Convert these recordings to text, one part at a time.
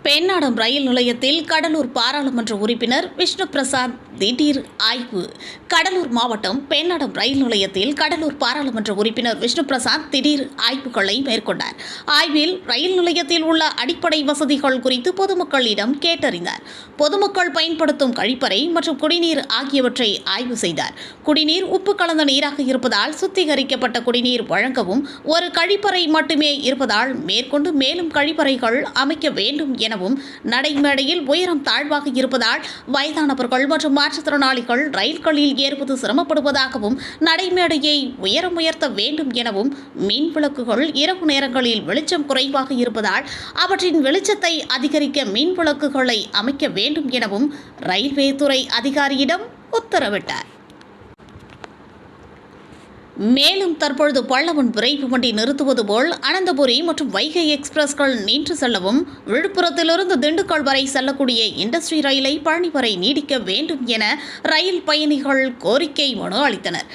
பெண்ணாடம் ரயில் நிலையத்தில் கடலூர் பாராளுமன்ற உறுப்பினர் விஷ்ணு பிரசாத் திடீர் ஆய்வு. கடலூர் மாவட்டம் பெண்ணாடம் ரயில் நிலையத்தில் கடலூர் பாராளுமன்ற உறுப்பினர் விஷ்ணு பிரசாத் திடீர் ஆய்வுகளை மேற்கொண்டார். ஆய்வில் ரயில் நிலையத்தில் உள்ள அடிப்படை வசதிகள் குறித்து பொதுமக்களிடம் கேட்டறிந்தார். பொதுமக்கள் பயன்படுத்தும் கழிப்பறை மற்றும் குடிநீர் ஆகியவற்றை ஆய்வு செய்தார். குடிநீர் உப்பு கலந்த நீராக இருப்பதால் சுத்திகரிக்கப்பட்ட குடிநீர் வழங்கவும், ஒரு கழிப்பறை மட்டுமே இருப்பதால் மேற்கொண்டு மேலும் கழிப்பறைகள் அமைக்க வேண்டும் எனவும், நடைமேடையில் உயரம் தாழ்வாக இருப்பதால் வயதானவர்கள் மற்றும் மாற்றுத்திறனாளிகள் ரயில்களில் ஏறுவது சிரமப்படுவதாகவும், நடைமேடையை உயரம் உயர்த்த வேண்டும் எனவும், மின் விளக்குகள் இரவு நேரங்களில் வெளிச்சம் குறைவாக இருப்பதால் அவற்றின் வெளிச்சத்தை அதிகரிக்க மின் விளக்குகளை அமைக்க வேண்டும் எனவும் ரயில்வே துறை அதிகாரியிடம் உத்தரவிட்டார். மேலும் தற்பொழுது பல்லவன் விரைவு வண்டி நிறுத்துவது போல் அனந்தபுரி மற்றும் வைகை எக்ஸ்பிரஸ்கள் நின்று செல்லவும், விழுப்புரத்திலிருந்து திண்டுக்கல் வரை செல்லக்கூடிய இண்டஸ்ட்ரி ரயிலை பழனி வரை நீடிக்க வேண்டும் என ரயில் பயணிகள் கோரிக்கை மனு அளித்தனர்.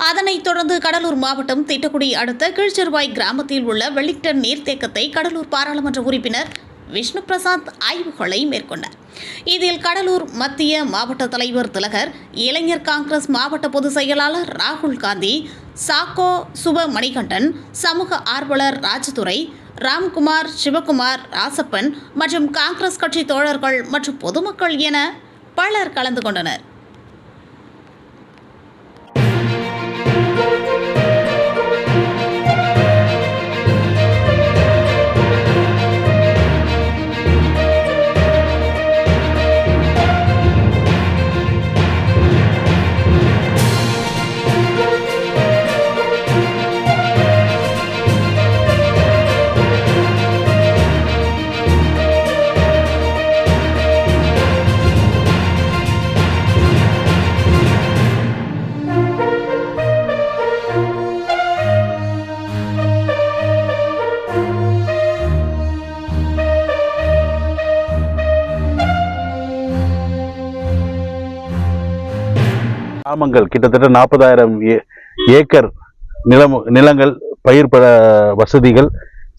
அதனைத் தொடர்ந்து கடலூர் மாவட்டம் திட்டக்குடி அடுத்த கீழ்ச்செருவாய் கிராமத்தில் உள்ள வெலிங்டன் நீர்த்தேக்கத்தை கடலூர் பாராளுமன்ற உறுப்பினர் விஷ்ணு பிரசாத் ஆய்வுகளை மேற்கொண்டார். இதில் கடலூர் மத்திய மாவட்ட தலைவர் திலகர், இளைஞர் காங்கிரஸ் மாவட்ட பொதுச் செயலாளர் ராகுல் காந்தி, சாக்கோ சுப மணிகண்டன், சமூக ஆர்வலர் ராஜதுரை, ராம்குமார், சிவகுமார், ராசப்பன் மற்றும் காங்கிரஸ் கட்சி தோழர்கள் மற்றும் பொதுமக்கள் என பலர் கலந்து கொண்டனர். கிராமங்கள் கிட்டத்தட்ட 40,000 ஏக்கர் நிலங்கள் பயிர் வசதிகள்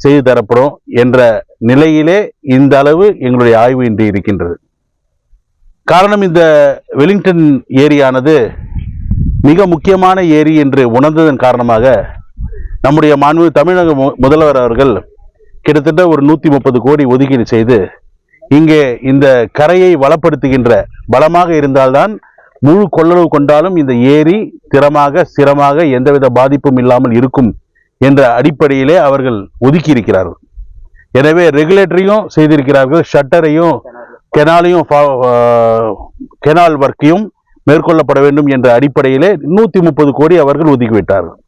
செய்து தரப்படும் என்ற நிலையிலே இந்த அளவு எங்களுடைய ஆய்வு இன்று இருக்கின்றது. காரணம், இந்த வெலிங்டன் ஏரியானது மிக முக்கியமான ஏரி என்று உணர்ந்ததன் காரணமாக நம்முடைய மாண்பு தமிழக முதல்வர் அவர்கள் கிட்டத்தட்ட ஒரு 130 கோடி ஒதுக்கீடு செய்து இங்கே இந்த கரையை வளப்படுத்துகின்ற, பலமாக இருந்தால்தான் முழு கொள்ளளவு கொண்டாலும் இந்த ஏரி ஸ்திரமாக எந்தவித பாதிப்பும் இல்லாமல் இருக்கும் என்ற அடிப்படையிலே அவர்கள் ஒதுக்கி இருக்கிறார்கள். எனவே ரெகுலேட்டரையும் செய்திருக்கிறார்கள், ஷட்டரையும் கெனால் ஒர்க்கையும் மேற்கொள்ளப்பட வேண்டும் என்ற அடிப்படையிலே 130 கோடி அவர்கள் ஒதுக்கிவிட்டார்கள்.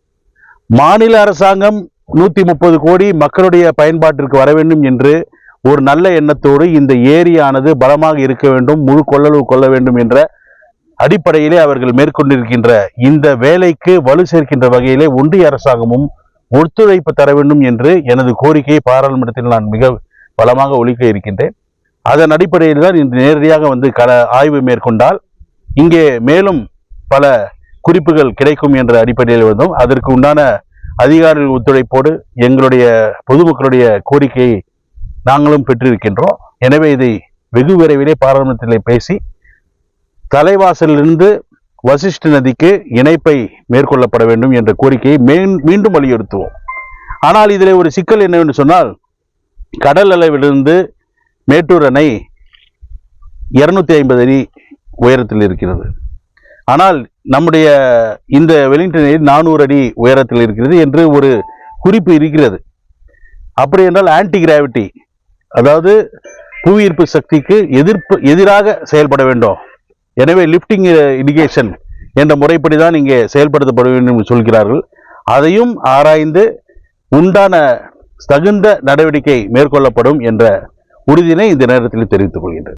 மாநில அரசாங்கம் 130 கோடி மக்களுடைய பயன்பாட்டிற்கு வர வேண்டும் என்று ஒரு நல்ல எண்ணத்தோடு இந்த ஏரியானது பலமாக இருக்க வேண்டும், முழு கொள்ளளவு கொள்ள வேண்டும் என்ற அடிப்படையிலே அவர்கள் மேற்கொண்டிருக்கின்ற இந்த வேலைக்கு வலு சேர்க்கின்ற வகையிலே ஒன்றிய அரசாங்கமும் ஒத்துழைப்பு தர வேண்டும் என்று எனது கோரிக்கையை பாராளுமன்றத்தில் நான் மிக பலமாக ஒலிக்க இருக்கின்றேன். அதன் அடிப்படையில் தான் இன்று நேரடியாக வந்து ஆய்வு மேற்கொண்டால் இங்கே மேலும் பல குறிப்புகள் கிடைக்கும் என்ற அடிப்படையில் வந்தோம். அதற்கு உண்டான அதிகாரிகள் ஒத்துழைப்போடு எங்களுடைய பொதுமக்களுடைய கோரிக்கையை நாங்களும் பெற்றிருக்கின்றோம். எனவே இதை வெகு விரைவிலே பாராளுமன்றத்தில் பேசி தலைவாசலிலிருந்து வசிஷ்ட நதிக்கு இணைப்பை மேற்கொள்ளப்பட வேண்டும் என்ற கோரிக்கையை மீண்டும் வலியுறுத்துவோம். ஆனால் இதில் ஒரு சிக்கல் என்னவென்று சொன்னால், கடல் அளவிலிருந்து மேட்டூர் அணை 250 அடி உயரத்தில் இருக்கிறது. ஆனால் நம்முடைய இந்த வெலிங்டன் 400 அடி உயரத்தில் இருக்கிறது என்று ஒரு குறிப்பு இருக்கிறது. அப்படி என்றால் ஆன்டி கிராவிட்டி, அதாவது புவியீர்ப்பு சக்திக்கு எதிராக செயல்பட வேண்டும். எனவே லிப்டிங் இரிகேஷன் என்ற முறைப்படிதான் இங்கே செயல்படுத்தப்பட வேண்டும் என்று சொல்கிறார்கள். அதையும் ஆராய்ந்து உண்டான தகுந்த நடவடிக்கை மேற்கொள்ளப்படும் என்ற உறுதியினை இந்த நேரத்தில் தெரிவித்துக் கொள்கின்றேன்.